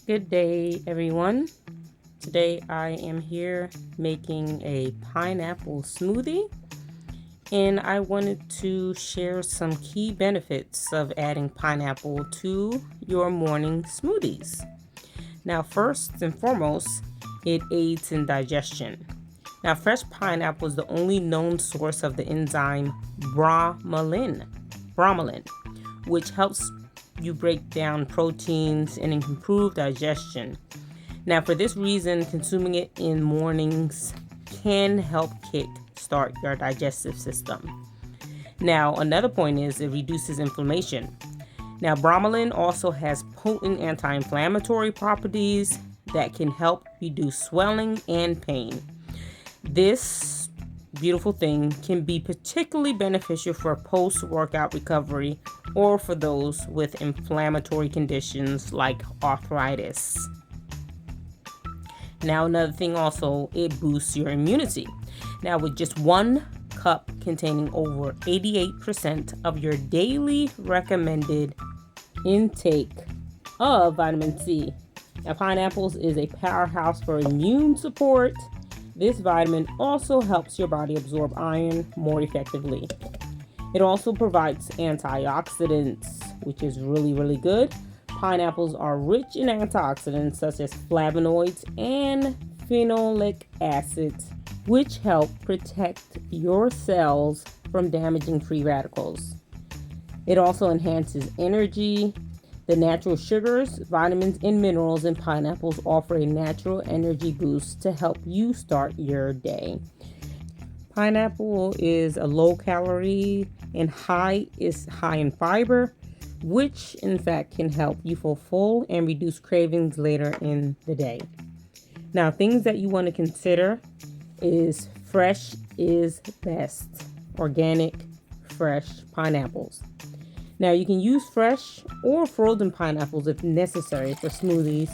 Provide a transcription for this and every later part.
Good day, everyone. Today I am here making a pineapple smoothie, and I wanted to share some key benefits of adding pineapple to your morning smoothies. Now, first and foremost, it aids in digestion. Now, fresh pineapple is the only known source of the enzyme bromelain, which helps you break down proteins and improve digestion. Now, for this reason, consuming it in mornings can help kick-start your digestive system. Now, another point is it reduces inflammation. Now, bromelain also has potent anti-inflammatory properties that can help reduce swelling and pain. This beautiful thing can be particularly beneficial for post-workout recovery or for those with inflammatory conditions like arthritis. Now, another thing also, it boosts your immunity. Now, with just 1 cup containing over 88% of your daily recommended intake of vitamin C. Now, pineapples is a powerhouse for immune support. This vitamin also helps your body absorb iron more effectively. It also provides antioxidants, which is really good. Pineapples are rich in antioxidants such as flavonoids and phenolic acids, which help protect your cells from damaging free radicals. It also enhances energy. The natural sugars, vitamins, and minerals in pineapples offer a natural energy boost to help you start your day. Pineapple is a low calorie and high in fiber, which in fact can help you feel full and reduce cravings later in the day. Now, things that you want to consider is fresh is best. Organic, fresh pineapples. Now, you can use fresh or frozen pineapples if necessary for smoothies,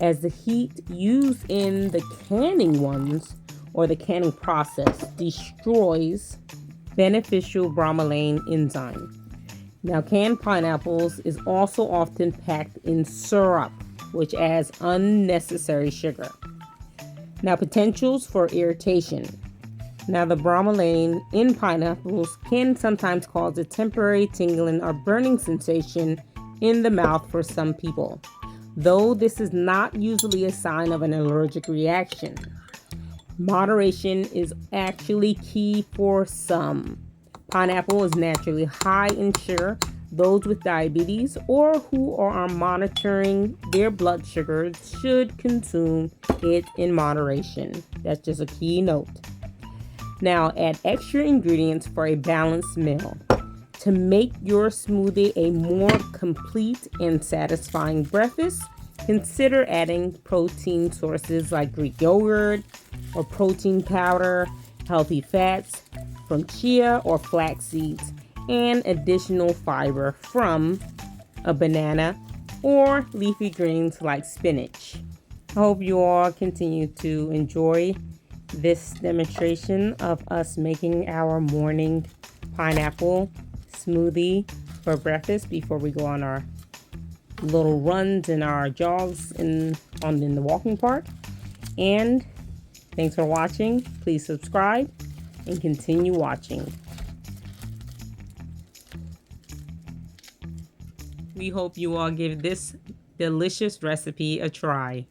as the heat used in the canning ones or the canning process destroys beneficial bromelain enzyme. Now, canned pineapples is also often packed in syrup, which adds unnecessary sugar. Now, potentials for irritation. Now, the bromelain in pineapples can sometimes cause a temporary tingling or burning sensation in the mouth for some people, though this is not usually a sign of an allergic reaction. Moderation is actually key for some. Pineapple is naturally high in sugar. Those with diabetes or who are monitoring their blood sugar should consume it in moderation. That's just a key note. Now, add extra ingredients for a balanced meal. To make your smoothie a more complete and satisfying breakfast, consider adding protein sources like Greek yogurt or protein powder, healthy fats from chia or flax seeds, and additional fiber from a banana or leafy greens like spinach. I hope you all continue to enjoy this demonstration of us making our morning pineapple smoothie for breakfast before we go on our little runs and our jogs in the walking park. And thanks for watching. Please subscribe and continue watching. We hope you all give this delicious recipe a try.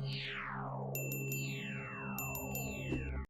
Yeah.